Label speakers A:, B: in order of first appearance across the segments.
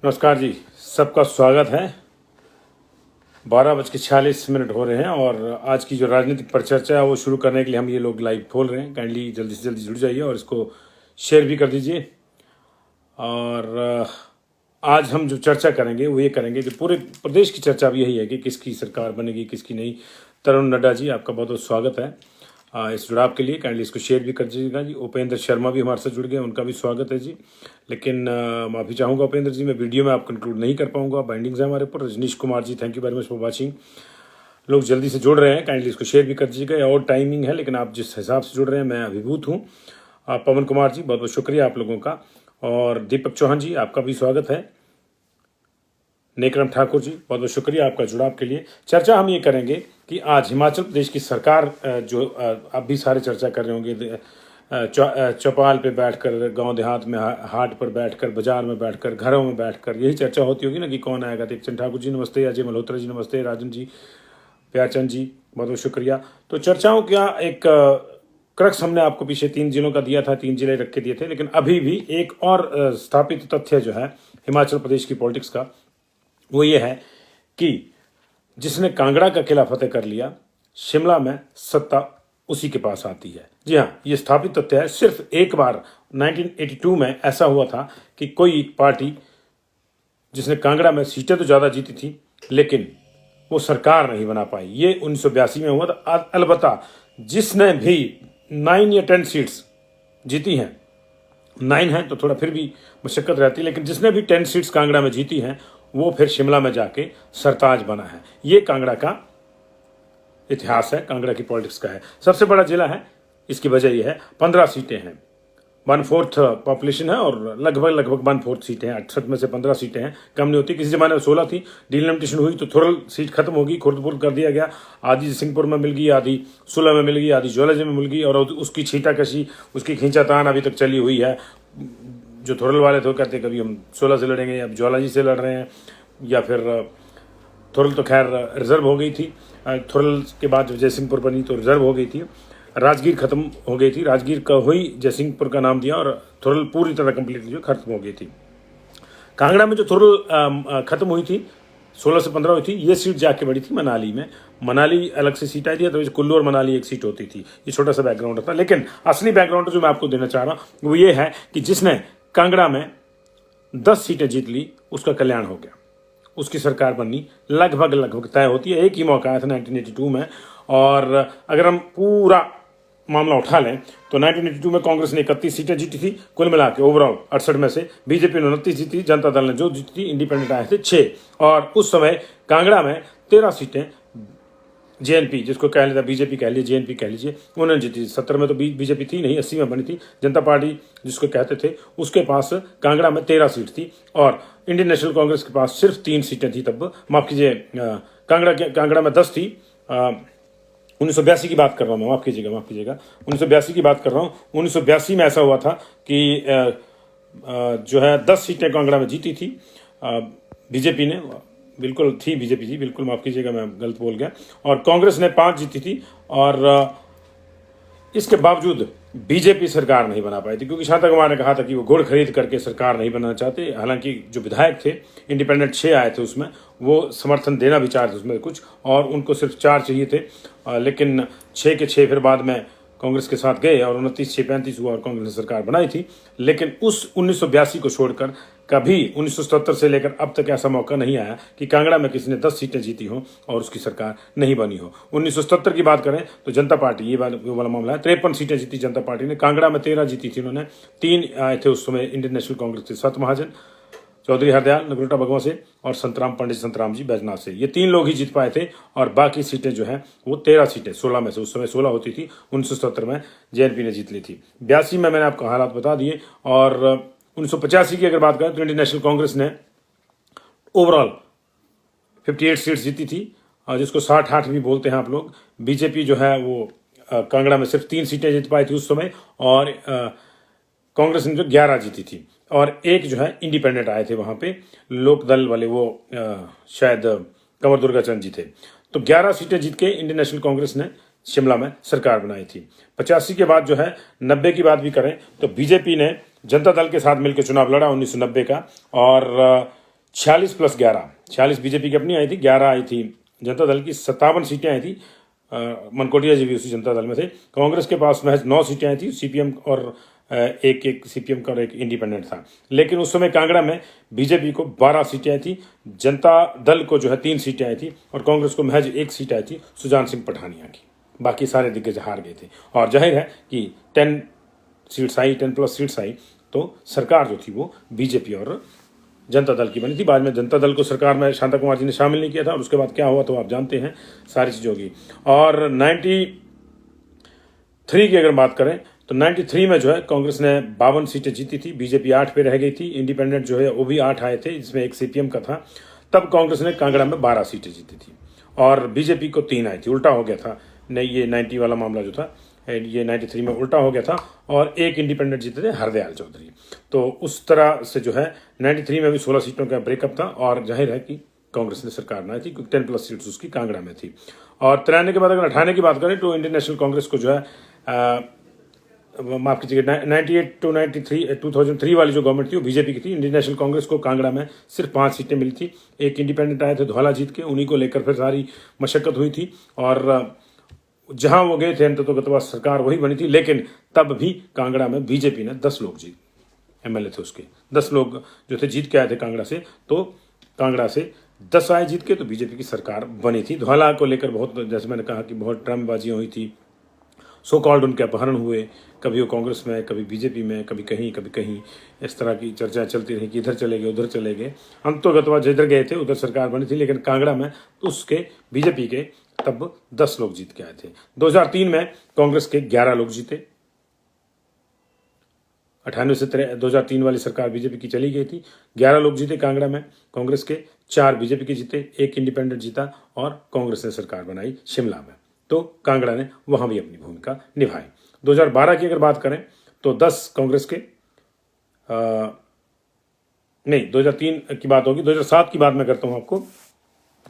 A: नमस्कार जी, सबका स्वागत है। 12:46 हो रहे हैं और आज की जो राजनीतिक परिचर्चा है वो शुरू करने के लिए हम ये लोग लाइव खोल रहे हैं। काइंडली जल्दी से जल्दी जुड़ जाइए और इसको शेयर भी कर दीजिए। और आज हम जो चर्चा करेंगे वो ये करेंगे कि पूरे प्रदेश की चर्चा भी यही है कि किसकी सरकार बनेगी किसकी नहीं। तरुण नड्डा जी, आपका बहुत बहुत स्वागत है इस जुड़ाव के लिए। काइंडली इसको शेयर भी कर दीजिएगा जी। उपेंद्र शर्मा भी हमारे साथ जुड़ गए, उनका भी स्वागत है जी। लेकिन माफ़ी चाहूँगा उपेंद्र जी, मैं वीडियो में आप कंक्लूड नहीं कर पाऊँगा, बाइंडिंग्स है हमारे ऊपर। Rajneesh Kumar ji, thank you very much for watching. लोग जल्दी से जुड़ रहे हैं, काइंडली इसको शेयर भी कर दीजिएगा। और टाइमिंग है लेकिन आप जिस हिसाब से जुड़ रहे हैं मैं अभिभूत हूँ। पवन कुमार जी, बहुत बहुत शुक्रिया आप लोगों का। और दीपक चौहान जी, आपका भी स्वागत है। नेकरम ठाकुर जी, बहुत बहुत शुक्रिया आपका जुड़ाव के लिए। चर्चा हम ये करेंगे कि आज हिमाचल प्रदेश की सरकार जो अब भी सारे चर्चा कर रहे होंगे, चौपाल पे बैठकर, गांव देहात में, हाट पर बैठकर, बाजार में बैठकर, घरों में बैठकर यही चर्चा होती होगी ना कि कौन आएगा। दीपचंद ठाकुर जी नमस्ते, अजय मल्होत्रा जी नमस्ते, राजन जी, प्यारचंद जी बहुत बहुत शुक्रिया। तो चर्चाओं का एक क्रक्स हमने आपको पीछे 3 जिलों का दिया था, 3 जिले रख के दिए थे। लेकिन अभी भी एक और स्थापित तथ्य जो है हिमाचल प्रदेश की पॉलिटिक्स का, वो ये है कि जिसने कांगड़ा का किला फतेह कर लिया, शिमला में सत्ता उसी के पास आती है। जी हाँ, ये स्थापित तथ्य है। सिर्फ एक बार 1982 में ऐसा हुआ था कि कोई पार्टी जिसने कांगड़ा में सीटें तो ज़्यादा जीती थी लेकिन वो सरकार नहीं बना पाई। ये 1982 में हुआ था। अलबत्ता जिसने भी 9 या 10 सीट्स जीती हैं, 9 है तो थोड़ा फिर भी मशक्कत रहती है, लेकिन जिसने भी 10 सीट्स कांगड़ा में जीती हैं वो फिर शिमला में जाके सरताज बना है। ये कांगड़ा का इतिहास है, कांगड़ा की पॉलिटिक्स का है। सबसे बड़ा जिला है, इसकी वजह यह है 15 सीटें हैं, 1/4 पॉपुलेशन है और लगभग 1/4 सीटें हैं। 68 में से 15 सीटें हैं, कम नहीं होती। किसी जमाने में 16 थी, डिलिमिटेशन हुई तो थोड़ा सीट खत्म होगी, खुर्दपुर कर दिया गया। आधी सिंहपुर में मिल गई, आधी सुलह में मिल गई, आधी ज्वालाजी में मिल गई। और उसकी छींटाकशी, उसकी खींचातान अभी तक चली हुई है। जो थोरल वाले थे कहते कभी हम 16 से लड़ेंगे, अब ज्वालाजी से लड़ रहे हैं, या फिर थोरल तो खैर रिजर्व हो गई थी। थोरल के बाद जब जयसिंहपुर बनी तो रिजर्व हो गई थी। राजगीर खत्म हो गई थी, राजगीर का हुई, जयसिंहपुर का नाम दिया और थोरल पूरी तरह कंप्लीटली जो खत्म हो गई थी। कांगड़ा में जो थोरल खत्म हुई थी 16 से 15 हुई थी, ये सीट जाके बढ़ी थी मनाली में। मनाली अलग से सीट आई थी, तो कुल्लू और मनाली एक सीट होती थी। ये छोटा सा बैकग्राउंड था। लेकिन असली बैकग्राउंड जो मैं आपको देना चाह रहा हूँ वो ये है कि जिसने कांगड़ा में 10 सीटें जीत ली उसका कल्याण हो गया, उसकी सरकार बननी लगभग तय होती है। एक ही मौका आया था 1982 में। और अगर हम पूरा मामला उठा लें तो 1982 में कांग्रेस ने 31 सीटें जीती थी कुल मिला के, ओवरऑल 68 में से। बीजेपी ने 29 जीती, जनता दल ने जो जीती थी, इंडिपेंडेंट आए थे 6। और उस समय कांगड़ा में 13 सीटें जेएनपी, जिसको कह लेता बीजेपी कह लीजिए, जेएनपी कह लीजिए, उन्होंने जीती। 70 में तो बीजेपी थी नहीं, 80 में बनी थी। जनता पार्टी जिसको कहते थे, उसके पास कांगड़ा में 13 सीट थी। और इंडियन नेशनल कांग्रेस के पास सिर्फ 3 सीटें थी तब, माफ कीजिए, कांगड़ा में 10 थी। 1982 की बात कर रहा हूँ मैं, माफ कीजिएगा 1982 की बात कर रहा हूँ। 1982 में ऐसा हुआ था कि जो है 10 सीटें कांगड़ा में जीती थी बीजेपी ने, बिल्कुल थी बीजेपी जी, बिल्कुल माफ कीजिएगा मैं गलत बोल गया। और कांग्रेस ने 5 जीती थी। और इसके बावजूद बीजेपी सरकार नहीं बना पाई थी, क्योंकि शांता कुमार ने कहा था कि वो गुड़ खरीद करके सरकार नहीं बनाना चाहते। हालांकि जो विधायक थे, इंडिपेंडेंट 6 आए थे उसमें, वो समर्थन देना भी चाहते थे उसमें कुछ, और उनको सिर्फ 4 चाहिए थे। लेकिन 6 के 6 फिर बाद में कांग्रेस के साथ गए और 29-6-35 हुआ और कांग्रेस ने सरकार बनाई थी। लेकिन उस 1982 को छोड़कर कभी 1977 से लेकर अब तक ऐसा मौका नहीं आया कि कांगड़ा में किसी ने 10 सीटें जीती हो और उसकी सरकार नहीं बनी हो। 1977 की बात करें तो जनता पार्टी, ये वाला मामला है, 53 सीटें जीती जनता पार्टी ने। कांगड़ा में 13 जीती थी उन्होंने। 3 आए थे उस समय इंडियन नेशनल कांग्रेस के, सत महाजन, चौधरी हरदयाल नगरोटा भगवान से, और संतराम पंडित संतराम जी बैजनाथ से। ये 3 लोग ही जीत पाए थे। और बाकी सीटें जो हैं वो 13 सीटें 16 में से, उस समय 16 होती थी, 1977 में जेएनपी ने जीत ली थी। 82 में मैंने आपको हालात बता दिए। और 1985 की अगर बात करें तो इंडियन नेशनल कांग्रेस ने ओवरऑल 58 सीट्स जीती थी, जिसको 60-8 भी बोलते हैं आप लोग। बीजेपी जो है वो कांगड़ा में सिर्फ 3 सीटें जीत पाई थी उस समय, और कांग्रेस ने जो 11 जीती थी। और एक जो है इंडिपेंडेंट आए थे वहां पे, लोकदल वाले, वो शायद कंवर दुर्गाचंद जी थे। तो 11 सीटें जीत के इंडियन नेशनल कांग्रेस ने शिमला में सरकार बनाई थी। 85 के बाद जो है 90 की बात भी करें तो बीजेपी ने जनता दल के साथ मिलकर चुनाव लड़ा 1990 का, और 46+11, 46 बीजेपी की अपनी आई थी, 11 आई थी जनता दल की, 57 सीटें आई थी। मनकोटिया जी भी उसी जनता दल में थे। कांग्रेस के पास महज 9 सीटें आई थी, सीपीएम और एक सीपीएम का और एक इंडिपेंडेंट था। लेकिन उस समय कांगड़ा में बीजेपी को 12 सीटें आई थी, जनता दल को जो है 3 सीटें आई थी और कांग्रेस को महज 1 सीट आई थी सुजान सिंह पठानिया की। बाकी सारे दिग्गज हार गए थे और जाहिर है कि 10 सीट्स आई, 10+ सीट्स आई तो सरकार जो थी वो बीजेपी और जनता दल की बनी थी। बाद में जनता दल को सरकार में शांता कुमार जी ने शामिल नहीं किया था और उसके बाद क्या हुआ तो आप जानते हैं सारी चीज़ों की। और 93 की अगर बात करें तो 93 में जो है कांग्रेस ने 52 सीटें जीती थी, बीजेपी 8 पे रह गई थी, इंडिपेंडेंट जो है वो भी 8 आए थे जिसमें एक सीपीएम का था। तब कांग्रेस ने कांगड़ा में 12 सीटें जीती थी और बीजेपी को 3 आई थी। उल्टा हो गया था, नहीं ये 90 वाला मामला जो था ये 93 में उल्टा हो गया था और एक इंडिपेंडेंट जीते थे हरदयाल चौधरी। तो उस तरह से जो है 93 में भी 16 सीटों का ब्रेकअप था और जाहिर है कि कांग्रेस ने सरकार बनाई थी क्योंकि 10+ सीट्स उसकी कांगड़ा में थी। और 93 के बाद अगर 98 की बात करें तो इंडियन नेशनल कांग्रेस को जो है माफ कीजिएगा 98 to 93 2003 वाली जो गवर्नमेंट थी वो बीजेपी की थी। इंडियन नेशनल कांग्रेस को कांगड़ा में सिर्फ 5 सीटें मिली थी, एक इंडिपेंडेंट आए थे धौला जीत के, उन्हीं को लेकर फिर सारी मशक्कत हुई थी और जहां वो गए थे अंततः सरकार वही बनी थी। लेकिन तब भी कांगड़ा में बीजेपी ने 10 लोग जीत, एमएलए थे उसके 10 लोग जो थे जीत के आए थे कांगड़ा से, तो कांगड़ा से 10 आए जीत के तो बीजेपी की सरकार बनी थी। धौला को लेकर बहुत, जैसे मैंने कहा कि बहुत ड्रामेबाजियां हुई थी, सो कॉल्ड उनके अपहरण हुए, कभी वो कांग्रेस में, कभी बीजेपी में, कभी कहीं, इस तरह की चर्चाएं चलती रही कि इधर चले गए उधर चले गए। अंततः जिधर गए थे उधर सरकार बनी थी। लेकिन कांगड़ा में उसके बीजेपी के तब 10 लोग जीत के आए थे। 2003 में कांग्रेस के 11 लोग जीते। 98 से 2003 वाली सरकार बीजेपी की चली गई थी, 11 लोग जीते कांगड़ा में कांग्रेस के, 4 बीजेपी के जीते, एक इंडिपेंडेंट जीता और कांग्रेस ने सरकार बनाई शिमला में। तो कांगड़ा ने वहां भी अपनी भूमिका निभाई। 2012 की अगर बात करें तो 10 कांग्रेस के नहीं 2003 की बात होगी, 2007 की बात मैं करता हूं आपको।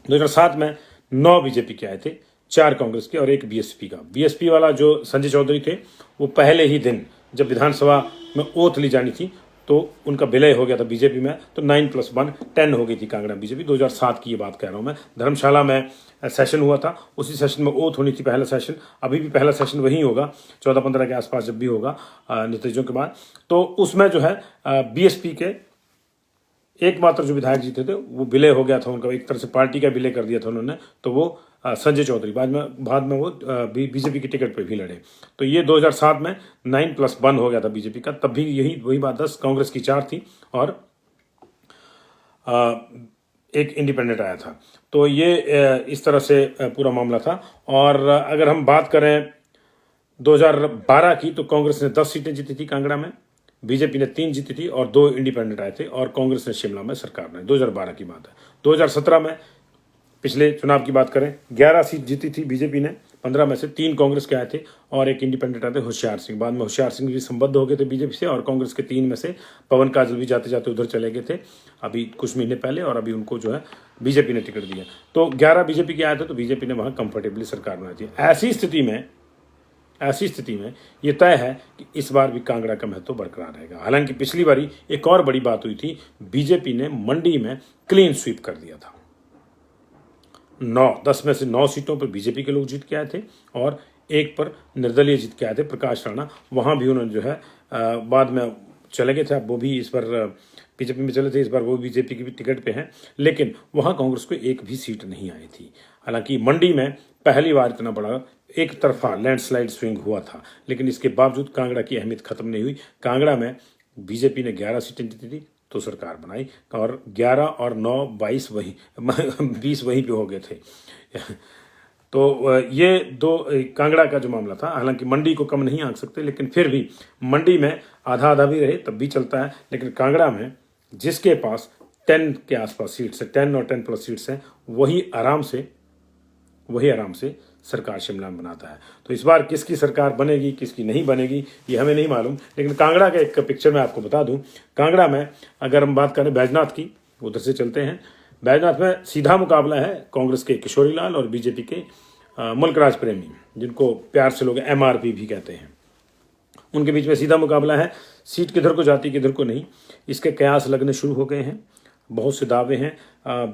A: 2007 में 9 बीजेपी के आए थे, 4 कांग्रेस के और एक बीएसपी का। बीएसपी वाला जो संजय चौधरी थे वो पहले ही दिन जब विधानसभा में ओथ ली जानी थी तो उनका विलय हो गया था बीजेपी में, तो 9+1 10 हो गई थी कांगड़ा बीजेपी। 2007 की ये बात कह रहा हूं मैं। धर्मशाला में सेशन हुआ था, उसी सेशन में ओथ होनी थी, पहला सेशन। अभी भी पहला सेशन वही होगा 14-15 के आसपास जब भी होगा नतीजों के बाद। तो उसमें जो है बीएसपी के एकमात्र जो विधायक जीते थे वो विलय हो गया था उनका, एक तरह से पार्टी का विलय कर दिया था उन्होंने, तो वो संजय चौधरी बाद में वो बीजेपी की टिकट पे भी लड़े। तो ये 2007 में 9+1 हो गया था बीजेपी का। तब भी वही बात 10 कांग्रेस की 4 थी और एक इंडिपेंडेंट आया था। तो ये इस तरह से पूरा मामला था। और अगर हम बात करें 2012 की तो कांग्रेस ने 10 सीटें जीती थी कांगड़ा में, बीजेपी ने 3 जीती थी और 2 इंडिपेंडेंट आए थे और कांग्रेस ने शिमला में सरकार बनाई। 2012 की बात है। 2017 में पिछले चुनाव की बात करें 11 सीट जीती थी बीजेपी ने, 15 में से 3 कांग्रेस के आए थे और एक इंडिपेंडेंट आए थे होशियार सिंह। बाद में होशियार सिंह भी संबद्ध हो गए थे बीजेपी से और कांग्रेस के 3 में से पवन काजल भी जाते जाते उधर चले गए थे अभी कुछ महीने पहले और अभी उनको जो है बीजेपी ने टिकट दिया। तो 11 बीजेपी के आए थे तो बीजेपी ने वहां कंफर्टेबली सरकार बनाई थी। ऐसी स्थिति में यह तय है कि इस बार भी कांगड़ा का महत्व बरकरार रहेगा। हालांकि पिछली बारी एक और बड़ी बात हुई थी, बीजेपी ने मंडी में क्लीन स्वीप कर दिया था। 10 में से 9 सीटों पर बीजेपी के लोग जीत के आए थे और एक पर निर्दलीय जीत के आए थे प्रकाश राणा। वहां भी उन्होंने जो है बाद में चले गए थे, अब वो भी इस बार बीजेपी में चले थे, इस बार वो बीजेपी की भी टिकट पे हैं, लेकिन वहां कांग्रेस को एक भी सीट नहीं आई थी। हालांकि मंडी में पहली बार इतना बड़ा एक तरफा लैंडस्लाइड स्विंग हुआ था, लेकिन इसके बावजूद कांगड़ा की अहमियत खत्म नहीं हुई। कांगड़ा में बीजेपी ने 11 सीटें जीती थी तो सरकार बनाई और 11 और 9 22 20 वहीं पे हो गए थे। तो ये दो कांगड़ा का जो मामला था, हालांकि मंडी को कम नहीं आंक सकते, लेकिन फिर भी मंडी में आधा आधा भी रहे तब भी चलता है। लेकिन कांगड़ा में जिसके पास 10 के आसपास सीट्स है, 10 और 10+ सीट्स हैं, वही आराम से सरकार शिमला में बनाता है। तो इस बार किसकी सरकार बनेगी किसकी नहीं बनेगी ये हमें नहीं मालूम, लेकिन कांगड़ा का एक पिक्चर मैं आपको बता दूं। कांगड़ा में अगर हम बात करें बैजनाथ की, उधर से चलते हैं। बैजनाथ में सीधा मुकाबला है कांग्रेस के किशोरी लाल और बीजेपी के मुल्कराज प्रेमी, जिनको प्यार से लोग MRP भी कहते हैं, उनके बीच में सीधा मुकाबला है। सीट किधर को जाती किधर को नहीं, इसके कयास लगने शुरू हो गए हैं। बहुत से दावे हैं,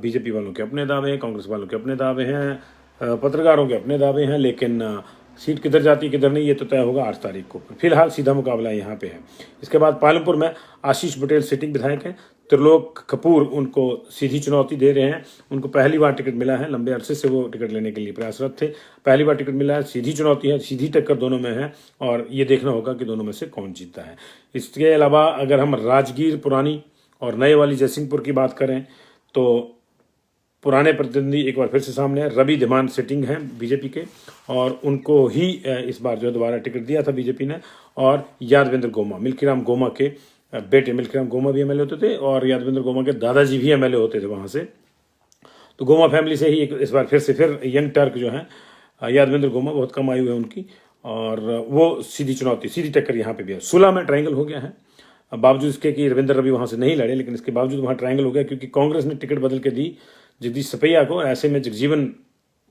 A: बीजेपी वालों के अपने दावे हैं, कांग्रेस वालों के अपने दावे हैं, पत्रकारों के अपने दावे हैं, लेकिन सीट किधर जाती किधर नहीं ये तो तय होगा 8 तारीख को। फिलहाल सीधा मुकाबला यहाँ पे है। इसके बाद पालमपुर में आशीष पटेल सिटिंग विधायक हैं, त्रिलोक कपूर उनको सीधी चुनौती दे रहे हैं। उनको पहली बार टिकट मिला है, लंबे अरसे से वो टिकट लेने के लिए प्रयासरत थे, पहली बार टिकट मिला है, सीधी चुनौती है, सीधी टक्कर दोनों में है और ये देखना होगा कि दोनों में से कौन जीतता है। इसके अलावा अगर हम राजगीर पुरानी और नए वाली जयसिंहपुर की बात करें तो पुराने प्रतिद्वंदी एक बार फिर से सामने है। रवि धीमान सिटिंग हैं बीजेपी के और उनको ही इस बार जो है दोबारा टिकट दिया था बीजेपी ने। और यादवेंद्र गोमा, मिल्खीराम गोमा के बेटे, मिल्खीराम गोमा भी एमएलए होते थे और यादवेंद्र गोमा के दादाजी भी एमएलए होते थे वहाँ से। तो गोमा फैमिली से ही इस बार फिर यंग टर्क जो है यादवेंद्र गोमा, बहुत कम आयु है उनकी और वो सीधी चुनौती, सीधी टक्कर यहाँ पे भी है। सुलह में ट्रायंगल हो गया है, बावजूद इसके कि रविंद्र रवि वहाँ से नहीं लड़े, लेकिन इसके बावजूद वहाँ ट्रायंगल हो गया क्योंकि कांग्रेस ने टिकट बदल के दी जगदीश सपैया को। ऐसे में जगजीवन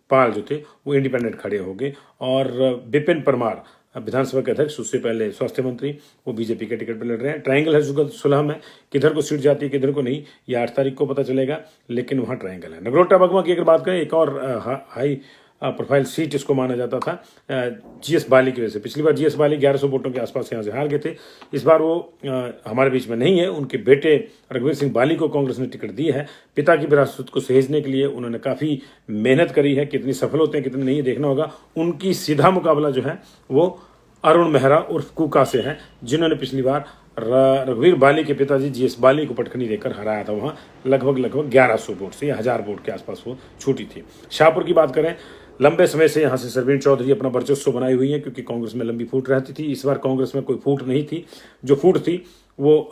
A: पाल जो थे वो इंडिपेंडेंट खड़े हो गए और विपिन परमार विधानसभा के अध्यक्ष, उससे पहले स्वास्थ्य मंत्री, वो बीजेपी के टिकट पर लड़ रहे हैं। ट्रायंगल है सुलह में, किधर को सीट जाती है किधर को नहीं ये 8 तारीख को पता चलेगा, लेकिन वहाँ ट्रायंगल है। नगरोटा बगवा की अगर बात करें, एक और हाई प्रोफाइल सीट इसको माना जाता था जीएस बाली की वजह से। पिछली बार जीएस बाली 1100 वोटों के आसपास यहाँ से हार गए थे। इस बार वो हमारे बीच में नहीं है। उनके बेटे रघुवीर सिंह बाली को कांग्रेस ने टिकट दी है। पिता की विरासत को सहेजने के लिए उन्होंने काफ़ी मेहनत करी है, कितनी सफल होते हैं कितनी नहीं देखना होगा। उनकी सीधा मुकाबला जो है वो अरुण मेहरा उर्फ कुका से है, जिन्होंने पिछली बार रघुवीर बाली के पिताजी जीएस बाली को पटखनी देकर हराया था। वहाँ लगभग 1100 वोट से या 1000 वोट के आसपास वो छूटी थी। शाहपुर की बात करें, लंबे समय से यहाँ से सरवीण चौधरी अपना वर्चस्व बनाई हुई है क्योंकि कांग्रेस में लंबी फूट रहती थी। इस बार कांग्रेस में कोई फूट नहीं थी, जो फूट थी वो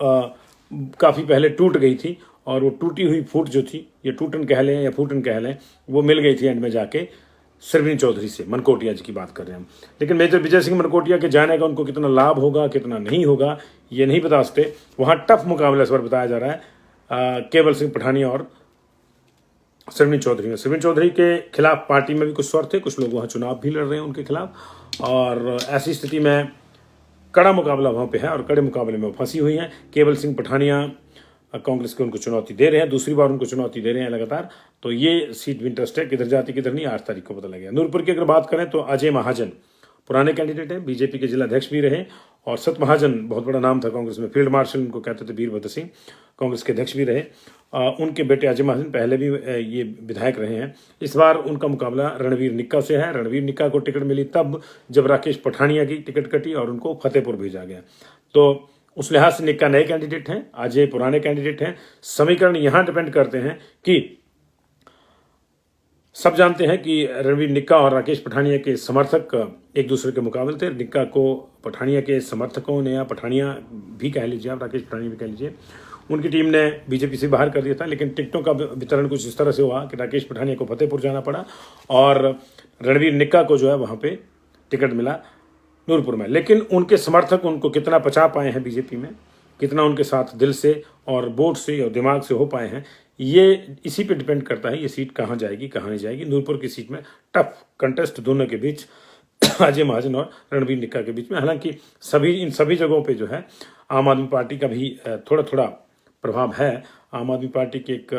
A: काफ़ी पहले टूट गई थी और वो टूटी हुई फूट जो थी, ये टूटन कह लें या फूटन कह लें, वो मिल गई थी एंड में जाके सरवीण चौधरी से। मनकोटिया जी की बात कर रहे हैं हम, लेकिन मेजर विजय सिंह मनकोटिया के जाने का उनको कितना लाभ होगा कितना नहीं होगा ये नहीं बता सकते। वहाँ टफ मुकाबला इस बार बताया जा रहा है केवल सिंह पठानिया और सरवीण चौधरी में। सरवीण चौधरी के खिलाफ पार्टी में भी कुछ स्वर थे, कुछ लोग वहाँ चुनाव भी लड़ रहे हैं उनके खिलाफ और ऐसी स्थिति में कड़ा मुकाबला वहाँ पे है और कड़े मुकाबले में फंसी हुई हैं। केवल सिंह पठानिया कांग्रेस के उनको चुनौती दे रहे हैं, दूसरी बार उनको चुनौती दे रहे हैं लगातार। तो ये सीट भी इंटरेस्ट है, किधर जाती किधर नहीं 8 तारीख को पता लगेगा। नूरपुर की अगर बात करें तो अजय महाजन पुराने कैंडिडेट हैं, बीजेपी के जिला अध्यक्ष भी रहे और सत महाजन बहुत बड़ा नाम था कांग्रेस में, फील्ड मार्शल उनको कहते थे, वीरभद्र सिंह, कांग्रेस के अध्यक्ष भी रहे। उनके बेटे अजय महाजन पहले भी ये विधायक रहे हैं। इस बार उनका मुकाबला रणवीर निक्का से है। रणवीर निक्का को टिकट मिली तब जब राकेश पठानिया की टिकट कटी और उनको फतेहपुर भेजा गया। तो उस लिहाज से निक्का नए कैंडिडेट हैं, अजय पुराने कैंडिडेट हैं। समीकरण यहां डिपेंड करते हैं कि सब जानते हैं कि रणवीर निक्का और राकेश पठानिया के समर्थक एक दूसरे के मुकाबले थे। निक्का को पठानिया के समर्थकों ने, या पठानिया भी कह लीजिए आप, राकेश पठानिया भी कह लीजिए, उनकी टीम ने बीजेपी से बाहर कर दिया था। लेकिन टिकटों का वितरण कुछ इस तरह से हुआ कि राकेश पठानिया को फतेहपुर जाना पड़ा और रणवीर निक्का को जो है वहाँ पे टिकट मिला नूरपुर में। लेकिन उनके समर्थक उनको कितना पचा पाए हैं बीजेपी में, कितना उनके साथ दिल से और वोट से और दिमाग से हो पाए हैं, ये इसी पे डिपेंड करता है ये सीट कहाँ जाएगी कहाँ नहीं जाएगी। नूरपुर की सीट में टफ कंटेस्ट दोनों के बीच, अजय महाजन और रणवीर निक्का के बीच में। हालांकि इन सभी जगहों पे जो है आम आदमी पार्टी का भी थोड़ा थोड़ा प्रभाव है। आम आदमी पार्टी के एक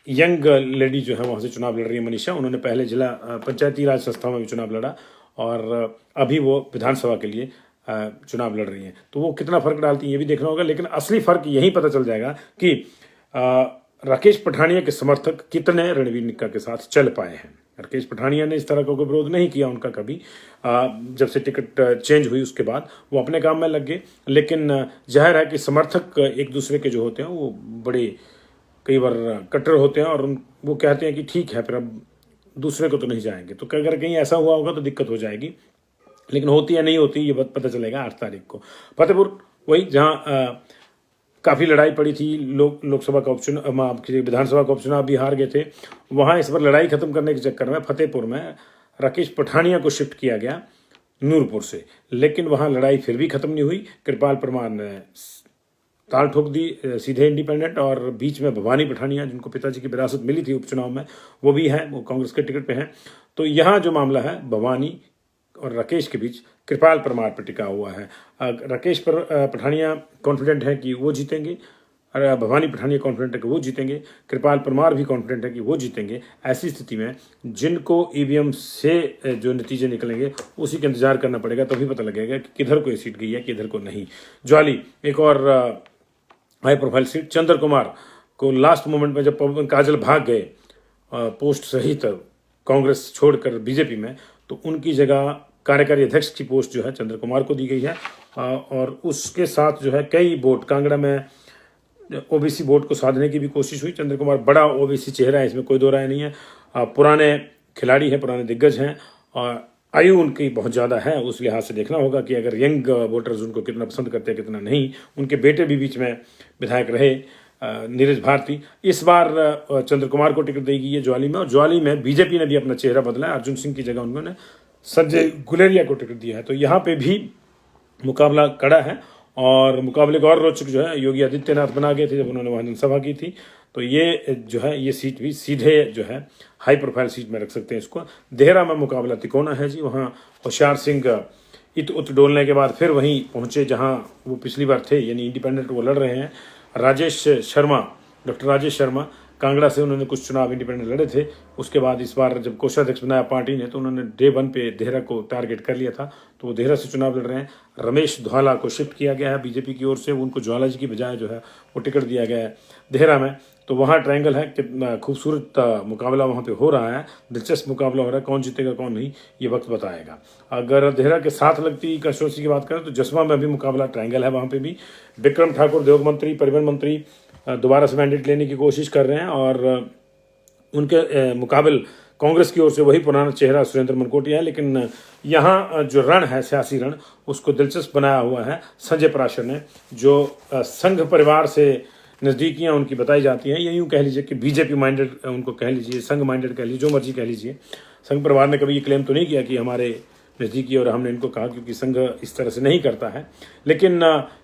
A: यंग लेडी जो है वहाँ से चुनाव लड़ रही है, मनीषा, उन्होंने पहले जिला पंचायती राज संस्था में भी चुनाव लड़ा और अभी वो विधानसभा के लिए चुनाव लड़ रही हैं। तो वो कितना फर्क डालती है ये भी देखना होगा। लेकिन असली फर्क यही पता चल जाएगा कि राकेश पठानिया के समर्थक कितने रणवीर निक्का के साथ चल पाए हैं। राकेश पठानिया ने इस तरह का कोई विरोध नहीं किया उनका कभी, जब से टिकट चेंज हुई उसके बाद वो अपने काम में लग गए। लेकिन जाहिर है कि समर्थक एक दूसरे के जो होते हैं वो बड़े कई बार कट्टर होते हैं और वो कहते हैं कि ठीक है फिर अब दूसरे को तो नहीं जाएंगे। तो अगर कहीं ऐसा हुआ होगा तो दिक्कत हो जाएगी, लेकिन होती है नहीं होती ये बात पता चलेगा 8 तारीख को। फतेहपुर वही जहाँ काफ़ी लड़ाई पड़ी थी, लोकसभा का उपचुनाव, विधानसभा का उपचुनाव भी हार गए थे, वहाँ इस बार लड़ाई खत्म करने के चक्कर में फतेहपुर में राकेश पठानिया को शिफ्ट किया गया नूरपुर से। लेकिन वहाँ लड़ाई फिर भी खत्म नहीं हुई। कृपाल परमार ने ताल ठोक दी सीधे इंडिपेंडेंट, और बीच में भवानी पठानिया जिनको पिताजी की विरासत मिली थी उपचुनाव में वो भी हैं, वो कांग्रेस के टिकट पे हैं। तो यहाँ जो मामला है भवानी और राकेश के बीच कृपाल परमार पर टिका हुआ है। राकेश पठानिया कॉन्फिडेंट है कि वो जीतेंगे, भवानी पठानिया कॉन्फिडेंट है कि वो जीतेंगे, कृपाल परमार भी कॉन्फिडेंट है कि वो जीतेंगे। ऐसी स्थिति में जिनको ईवीएम से जो नतीजे निकलेंगे उसी का इंतजार करना पड़ेगा, तभी पता लगेगा कि किधर को ये सीट गई है, किधर को नहीं। ज्वाली एक और हाई प्रोफाइल सीट, चंद्र कुमार को लास्ट मोमेंट में जब पवन काजल भाग गए पोस्ट सहित कांग्रेस छोड़कर बीजेपी में, तो उनकी जगह कार्यकारी अध्यक्ष की पोस्ट जो है चंद्र कुमार को दी गई है। और उसके साथ जो है कई वोट कांगड़ा में ओबीसी वोट को साधने की भी कोशिश हुई। चंद्र कुमार बड़ा ओबीसी चेहरा है, इसमें कोई दो राय नहीं है। पुराने खिलाड़ी हैं, पुराने दिग्गज हैं और आयु उनकी बहुत ज़्यादा है। उस लिहाज से देखना होगा कि अगर यंग वोटर्स उनको कितना पसंद करते हैं कितना नहीं। उनके बेटे भी बीच में विधायक रहे, नीरज भारती। इस बार चंद्र कुमार को टिकट दी गई है ज्वाली में, और ज्वाली में बीजेपी ने भी अपना चेहरा बदला है। अर्जुन सिंह की जगह उन्होंने संजय गुलेरिया को टिकट दिया है। तो यहाँ पे भी मुकाबला कड़ा है, और मुकाबले को और रोचक जो है योगी आदित्यनाथ बना गए थे जब उन्होंने वहाँ जनसभा की थी। तो ये जो है ये सीट भी सीधे जो है हाई प्रोफाइल सीट में रख सकते हैं इसको। देहरा में मुकाबला तिकोना है जी, वहाँ होशियार सिंह इत उत डोलने के बाद फिर वहीं पहुंचे जहां वो पिछली बार थे, यानी इंडिपेंडेंट वो लड़ रहे हैं। राजेश शर्मा, डॉक्टर राजेश शर्मा कांगड़ा से उन्होंने कुछ चुनाव इंडिपेंडेंट लड़े थे। उसके बाद इस बार जब कोषाध्यक्ष बनाया पार्टी ने तो उन्होंने डे 1 पे देहरा को टारगेट कर लिया था, तो वो देहरा से चुनाव लड़ रहे हैं। रमेश धवाला को शिफ्ट किया गया है बीजेपी की ओर से, उनको ज्वाला जी की बजाय जो है वो टिकट दिया गया है देहरा में। तो वहाँ ट्रायंगल है, कितना खूबसूरत मुकाबला वहाँ पे हो रहा है, दिलचस्प मुकाबला हो रहा है। कौन जीतेगा कौन नहीं ये वक्त बताएगा। अगर देहरा के साथ लगती कंस्टिट्यूंसी की बात करें तो जसवा में भी मुकाबला ट्रायंगल है। वहाँ पे भी विक्रम ठाकुर देव मंत्री, परिवहन मंत्री दोबारा से मैंडेट लेने की कोशिश कर रहे हैं, और उनके मुकाबल कांग्रेस की ओर से वही पुराना चेहरा सुरेंद्र मनकोटिया है। लेकिन यहाँ जो रण है, सियासी रण, उसको दिलचस्प बनाया हुआ है संजय पराशर ने, जो संघ परिवार से नज़दीकियाँ उनकी बताई जाती हैं। या यूँ कह लीजिए कि बीजेपी माइंडेड उनको कह लीजिए, संघ माइंडेड कह लीजिए, जो मर्जी कह लीजिए। संघ परिवार ने कभी ये क्लेम तो नहीं किया कि हमारे नज़दीकी और हमने इनको कहा, क्योंकि संघ इस तरह से नहीं करता है। लेकिन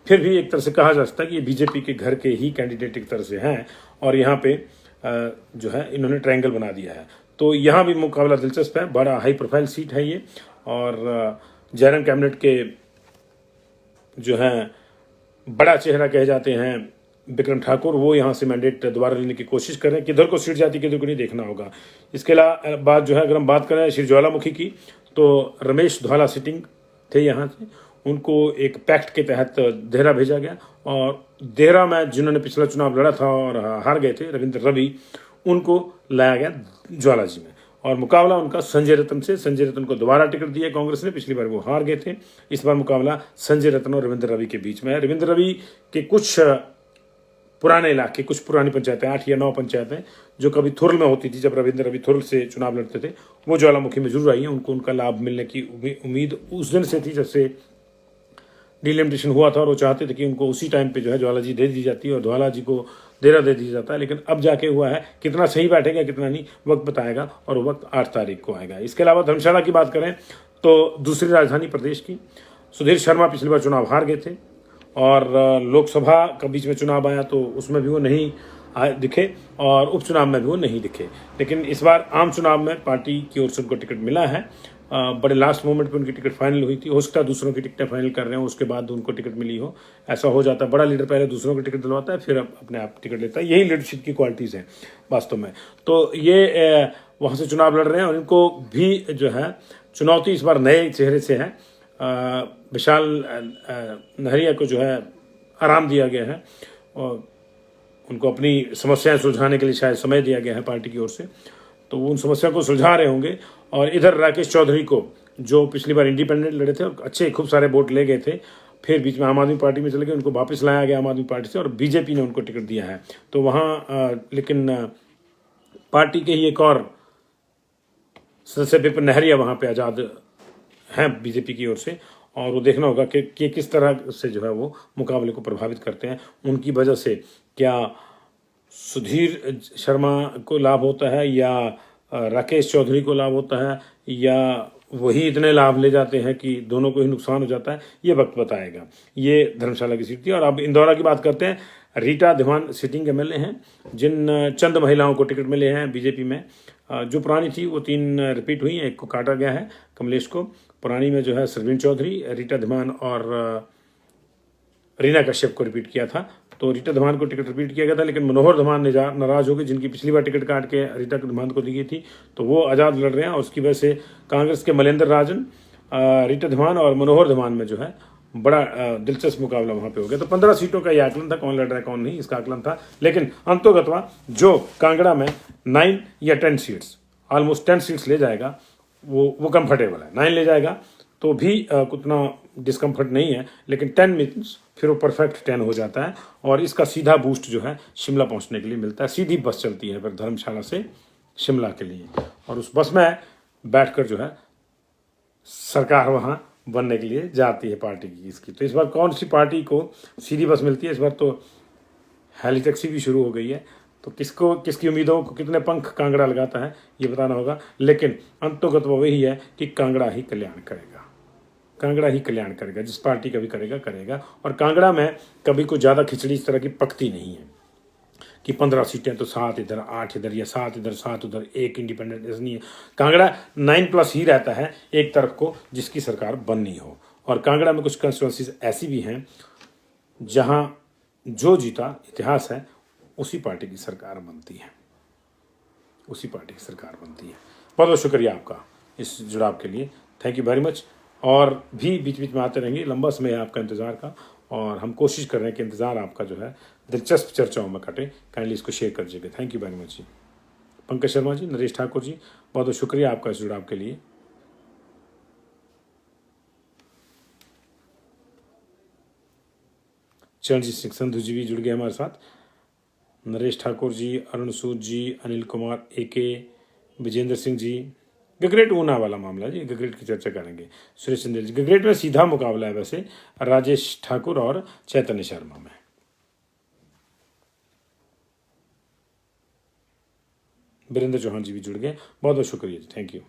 A: फिर भी एक तरह से कहा जा सकता है कि ये बीजेपी के घर के ही कैंडिडेट एक तरह से हैं, और यहाँ पे जो है इन्होंने ट्रायंगल बना दिया है। तो यहाँ भी मुकाबला दिलचस्प है, बड़ा हाई प्रोफाइल सीट है ये। और जयराम कैबिनेट के जो हैं बड़ा चेहरा कहे जाते हैं विक्रम ठाकुर, वो यहाँ से मैंडेट दोबारा लेने की कोशिश कर रहे हैं। किधर को सीट जाती किधर को नहीं देखना होगा। इसके अलावा बात जो है, अगर हम बात करें श्री ज्वालामुखी की, तो रमेश धवाला सिटिंग थे यहाँ से, उनको एक पैक्ट के तहत देहरा भेजा गया, और देहरा में जिन्होंने पिछला चुनाव लड़ा था और हार गए थे, रविंद्र रवि, उनको लाया गया ज्वाला जी में। और मुकाबला उनका संजय रतन से। संजय रतन को दोबारा टिकट दिया कांग्रेस ने, पिछली बार वो हार गए थे। इस बार मुकाबला संजय रतन और रविंद्र रवि के बीच में है। रविंद्र रवि के कुछ पुराने इलाके, कुछ पुरानी पंचायतें, 8 या 9 पंचायतें जो कभी थुरल में होती थी, जब रविंद्र रवि थुरल से चुनाव लड़ते थे, वो ज्वालामुखी में जरूर आई है। उनको उनका लाभ मिलने की उम्मीद उस दिन से थी जब से डिलिमिटेशन हुआ था, और वो चाहते थे कि उनको उसी टाइम पे जो है ज्वाला जी दे दी जाती है और ज्वाला जी को देहरा दे दिया जाता है। लेकिन अब जाके हुआ है, कितना सही बैठेगा कितना नहीं वक्त बताएगा, और वो वक्त 8 तारीख को आएगा। इसके अलावा धर्मशाला की बात करें तो दूसरी राजधानी प्रदेश की, सुधीर शर्मा पिछली बार चुनाव हार गए थे, और लोकसभा का बीच में चुनाव आया तो उसमें भी वो नहीं दिखे, और उपचुनाव में भी वो नहीं दिखे। लेकिन इस बार आम चुनाव में पार्टी की ओर से उनको टिकट मिला है। बड़े लास्ट मोमेंट पे उनकी टिकट फाइनल हुई थी। हो सकता है दूसरों की टिकटें फाइनल कर रहे हो, उसके बाद उनको टिकट मिली हो, ऐसा हो जाता है। बड़ा लीडर पहले दूसरों को टिकट दिलवाता है, फिर अपने आप टिकट लेता है। यही लीडरशिप की क्वालिटीज़ हैं वास्तव में। तो ये वहाँ से चुनाव लड़ रहे हैं, और इनको भी जो है चुनौती इस बार नए चेहरे से है। विशाल नहरिया को जो है आराम दिया गया है, और उनको अपनी समस्याएं सुलझाने के लिए शायद समय दिया गया है पार्टी की ओर से, तो वो उन समस्या को सुलझा रहे होंगे। और इधर राकेश चौधरी को, जो पिछली बार इंडिपेंडेंट लड़े थे और अच्छे खूब सारे वोट ले गए थे, फिर बीच में आम आदमी पार्टी में चले गए, उनको वापस लाया गया आम आदमी पार्टी से, और बीजेपी ने उनको टिकट दिया है। तो वहाँ लेकिन पार्टी के ही एक और सदस्य विपिन नहरिया वहाँ पे आज़ाद हैं बीजेपी की ओर से, और वो देखना होगा कि किस तरह से जो है वो मुकाबले को प्रभावित करते हैं। उनकी वजह से क्या सुधीर शर्मा को लाभ होता है, या राकेश चौधरी को लाभ होता है, या वही इतने लाभ ले जाते हैं कि दोनों को ही नुकसान हो जाता है, ये वक्त बताएगा। ये धर्मशाला की सीट थी। और अब इंदौरा की बात करते हैं। रीटा धीमान सिटिंग एमएलए हैं, जिन चंद महिलाओं को टिकट मिले हैं बीजेपी में। जो पुरानी थी वो 3 रिपीट हुई, एक को काटा गया है, कमलेश को। पुरानी में जो है सरवीन चौधरी, रीटा धीमान और रीना कश्यप को रिपीट किया था। तो रीटा धमान को टिकट रिपीट किया गया था, लेकिन मनोहर धमान नाराज हो गए, जिनकी पिछली बार टिकट काट के रीटा धमान को दी गई थी, तो वो आज़ाद लड़ रहे हैं। और उसकी वजह से कांग्रेस के मलेंद्र राजन, रीटा धमान और मनोहर धमान में जो है बड़ा दिलचस्प मुकाबला वहां पे हो गया। तो 15 सीटों का यह आकलन था, कौन लड़ रहा है कौन नहीं, इसका आकलन था। लेकिन अंतोगत्वा जो कांगड़ा में 9 या 10 सीट्स, ऑलमोस्ट 10 सीट्स ले जाएगा, वो कंफर्टेबल है। 9 ले जाएगा तो भी उतना डिस्कम्फर्ट नहीं है, लेकिन 10 मीन्स फिर वो परफेक्ट 10 हो जाता है। और इसका सीधा बूस्ट जो है शिमला पहुंचने के लिए मिलता है। सीधी बस चलती है फिर धर्मशाला से शिमला के लिए, और उस बस में बैठकर जो है सरकार वहां बनने के लिए जाती है पार्टी की इसकी। तो इस बार कौन सी पार्टी को सीधी बस मिलती है? इस बार तो हेली टैक्सी भी शुरू हो गई है। तो किसकी उम्मीदों को कितने पंख कांगड़ा लगाता है ये बताना होगा। लेकिन अंतोगत वो वही है कि कांगड़ा ही कल्याण करेगा, कांगड़ा ही कल्याण करेगा। जिस पार्टी का भी करेगा। और कांगड़ा में कभी कोई ज़्यादा खिचड़ी इस तरह की पकती नहीं है कि 15 सीटें तो 7 इधर 8 इधर या 7 इधर 7 उधर, एक इंडिपेंडेंट ऐसा नहीं है। कांगड़ा 9+ ही रहता है एक तरफ को जिसकी सरकार बननी हो। और कांगड़ा में कुछ कंस्टिट्यूंसीज ऐसी भी हैं जहां जो जीता इतिहास है उसी पार्टी की सरकार बनती है, उसी पार्टी की सरकार बनती है। बहुत बहुत शुक्रिया आपका इस जुड़ाव के लिए, थैंक यू वेरी मच। और भी बीच बीच में आते रहेंगे, लंबा समय है आपका इंतज़ार का, और हम कोशिश कर रहे हैं कि इंतज़ार आपका जो है दिलचस्प चर्चाओं में कटे। काइंडली इसको शेयर कर दीजिएगा। थैंक यू वेरी मच जी। पंकज शर्मा जी, नरेश ठाकुर जी, बहुत बहुत शुक्रिया आपका इस जुड़ाव के लिए। चरणजीत सिंह संधू जी भी जुड़ गए हमारे साथ। नरेश ठाकुर जी, अरुण सूद जी, अनिल कुमार AK, विजेंद्र सिंह जी। गगरेट ऊना वाला मामला जी, गगरेट की चर्चा करेंगे। सुरेश चंदेल जी, गगरेट में सीधा मुकाबला है वैसे राजेश ठाकुर और चैतन्य शर्मा में। वीरेंद्र चौहान जी भी जुड़ गए, बहुत बहुत शुक्रिया जी, थैंक यू।